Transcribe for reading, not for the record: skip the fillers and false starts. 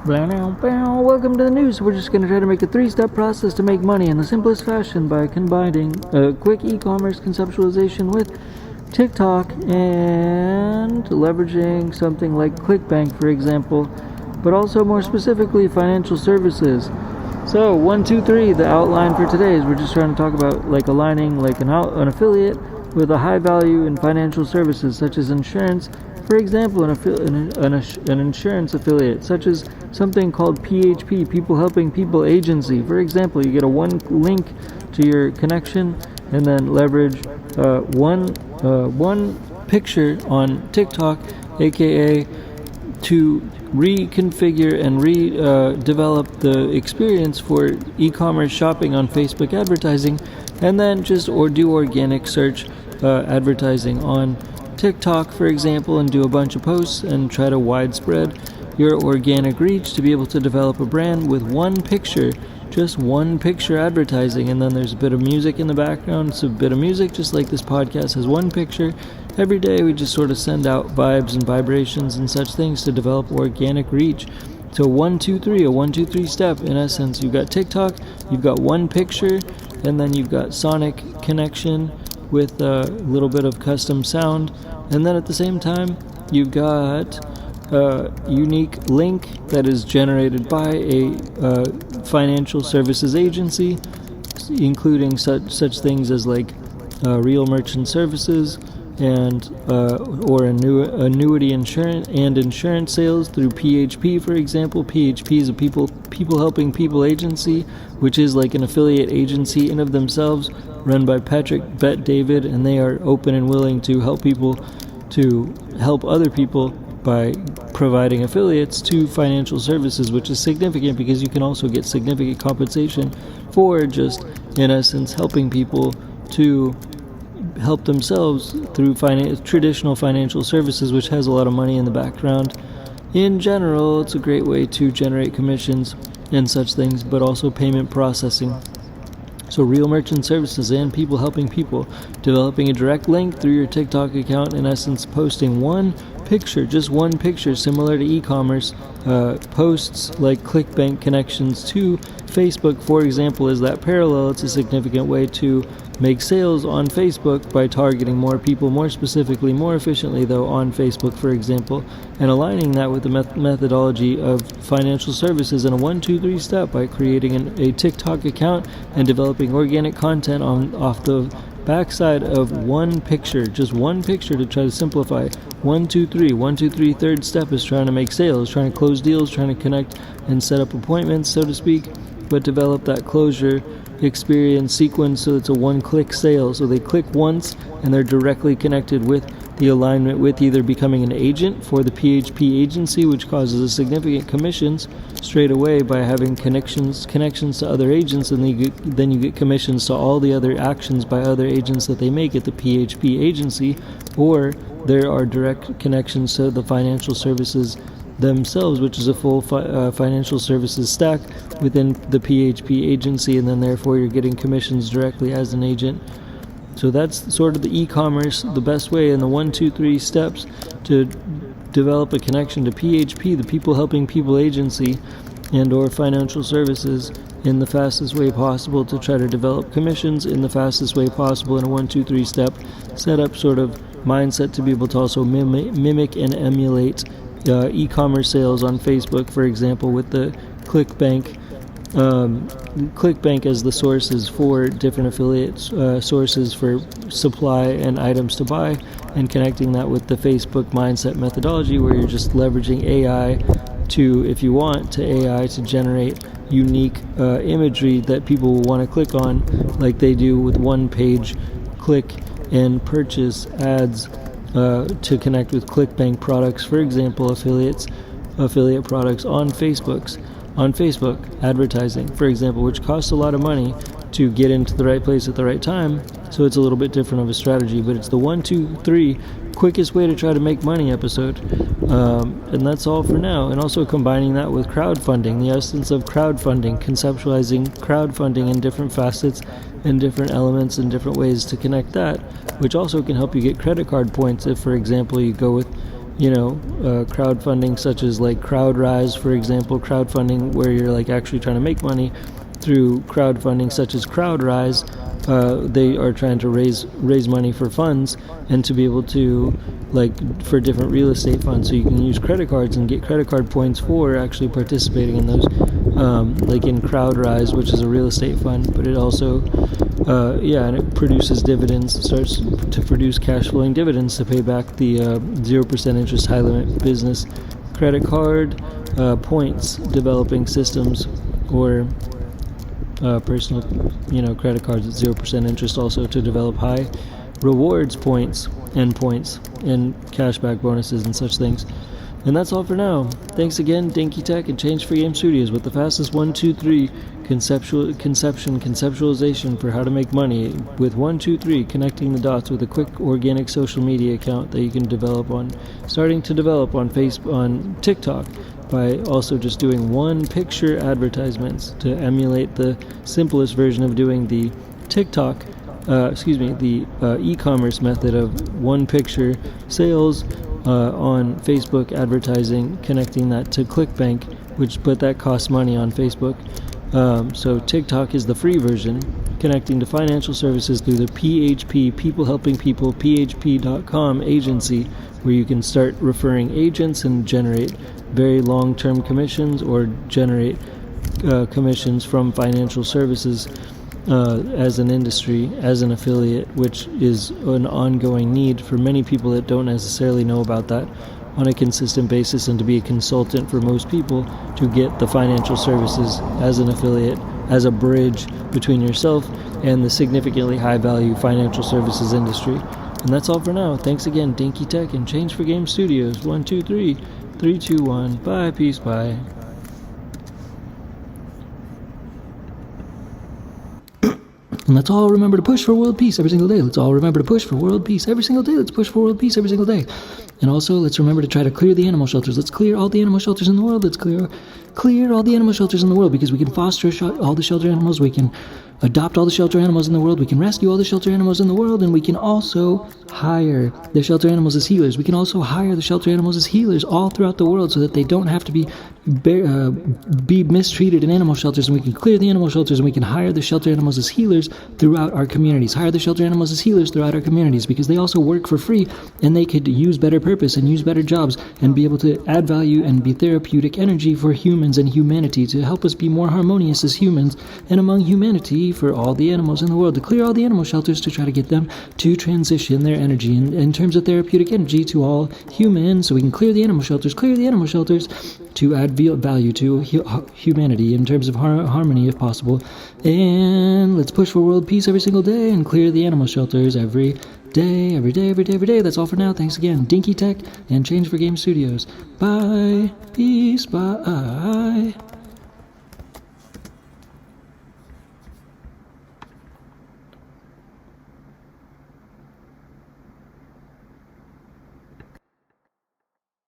Welcome to the news. We're just going to try to make a 3-step process to make money in the simplest fashion by combining a quick e-commerce conceptualization with TikTok and leveraging something like ClickBank, for example, but also more specifically financial services. So 1, 2, 3, the outline for today is we're just trying to talk about like aligning like an affiliate with a high value in financial services such as insurance. For example, an insurance affiliate, such as something called PHP, People Helping People Agency. For example, you get a one link to your connection and then leverage one picture on TikTok, aka to reconfigure and redevelop the experience for e-commerce shopping on Facebook advertising, and then just do organic search advertising on TikTok, for example, and do a bunch of posts and try to widespread your organic reach to be able to develop a brand with one picture, just one picture advertising. And then there's a bit of music in the background. It's a bit of music, just like this podcast has one picture. Every day we just sort of send out vibes and vibrations and such things to develop organic reach. So 1, 2, 3, a 1, 2, 3 step. In essence, you've got TikTok, you've got one picture, and then you've got sonic connection with a little bit of custom sound, and then at the same time you've got a unique link that is generated by a financial services agency, including such things as like real merchant services and or annuity insurance sales through PHP, for example. PHP is a people helping people agency, which is like an affiliate agency in of themselves, run by Patrick Bet-David, and they are open and willing to help people to help other people by providing affiliates to financial services, which is significant because you can also get significant compensation for just, in essence, helping people to help themselves through traditional financial services, which has a lot of money in the background. In general, it's a great way to generate commissions and such things, but also payment processing. So real merchant services and people helping people, developing a direct link through your TikTok account, in essence posting one picture, just one picture, similar to e-commerce posts like ClickBank connections to Facebook, for example, is that parallel. It's a significant way to make sales on Facebook by targeting more people, more specifically, more efficiently though, on Facebook, for example, and aligning that with the methodology of financial services in a 1, 2, 3 step by creating a TikTok account and developing organic content off the backside of one picture, just one picture to try to simplify. 1, 2, 3. 1, 2, 3. Third step is trying to make sales, trying to close deals, trying to connect and set up appointments, so to speak, but develop that closure experience sequence so it's a one-click sale. So they click once and they're directly connected with the alignment with either becoming an agent for the PHP agency, which causes a significant commissions straight away by having connections to other agents, and then you get commissions to all the other actions by other agents that they make at the PHP agency, or there are direct connections to the financial services themselves, which is a full financial services stack within the PHP agency, and then therefore you're getting commissions directly as an agent. So that's sort of the e-commerce, the best way, and the 1, 2, 3 steps to develop a connection to PHP, the People Helping People agency, and or financial services in the fastest way possible to try to develop commissions in the fastest way possible in a 1, 2, 3 step setup sort of mindset to be able to also mimic and emulate e-commerce sales on Facebook, for example, with the ClickBank as the sources for different affiliate sources for supply and items to buy, and connecting that with the Facebook mindset methodology, where you're just leveraging AI to, if you want, to AI to generate unique imagery that people will want to click on, like they do with one-page click and purchase ads to connect with ClickBank products, for example, affiliate products on Facebook advertising, for example, which costs a lot of money to get into the right place at the right time. So it's a little bit different of a strategy, but it's the 1, 2, 3 quickest way to try to make money episode. And that's all for now. And also combining that with crowdfunding, the essence of crowdfunding, conceptualizing crowdfunding in different facets and different elements and different ways to connect that, which also can help you get credit card points if, for example, you go with crowdfunding such as like CrowdRise, for example, crowdfunding where you're like actually trying to make money through crowdfunding such as CrowdRise. They are trying to raise money for funds and to be able to for different real estate funds, so you can use credit cards and get credit card points for actually participating in those, like in CrowdRise, which is a real estate fund, but it also and it produces dividends, starts to produce cash flowing dividends to pay back the 0% interest high limit business credit card points developing systems, or personal credit cards at 0% interest, also to develop high rewards points and cashback bonuses and such things. And that's all for now. Thanks again, Dinky Tech and Change for Game Studios, with the fastest 1, 2, 3 conceptualization for how to make money with 1, 2, 3, connecting the dots with a quick organic social media account that you can starting to develop on TikTok, by also just doing one picture advertisements to emulate the simplest version of doing the TikTok, the e-commerce method of one picture sales on Facebook advertising, connecting that to ClickBank, but that costs money on Facebook. So TikTok is the free version, connecting to financial services through the PHP, People Helping People, PHP.com agency, where you can start referring agents and generate very long-term commissions, or generate commissions from financial services as an industry, as an affiliate, which is an ongoing need for many people that don't necessarily know about that on a consistent basis, and to be a consultant for most people to get the financial services as an affiliate, as a bridge between yourself and the significantly high-value financial services industry. And that's all for now. Thanks again, Dinky Tech and Change for Game Studios. 1, 2, 3, 3, 2, 1. Bye. Peace. Bye. And let's all remember to push for world peace every single day. Let's all remember to push for world peace every single day. Let's push for world peace every single day. And also, let's remember to try to clear the animal shelters. Let's clear all the animal shelters in the world. Let's clear all the animal shelters in the world, because we can foster all the shelter animals. We can adopt all the shelter animals in the world. We can rescue all the shelter animals in the world. And we can also hire the shelter animals as healers. We can also hire the shelter animals as healers all throughout the world, so that they don't have to be mistreated in animal shelters. And we can clear the animal shelters, and we can hire the shelter animals as healers throughout our communities. Hire the shelter animals as healers throughout our communities, because they also work for free, and they could use better purpose and use better jobs and be able to add value and be therapeutic energy for humans and humanity, to help us be more harmonious as humans and among humanity, for all the animals in the world, to clear all the animal shelters, to try to get them to transition their energy in terms of therapeutic energy to all humans, so we can clear the animal shelters to add value to humanity in terms of harmony if possible. And let's push for world peace every single day and clear the animal shelters every day. That's all for now. Thanks again, Dinky Tech and Change for Game Studios. Bye. Peace. Bye.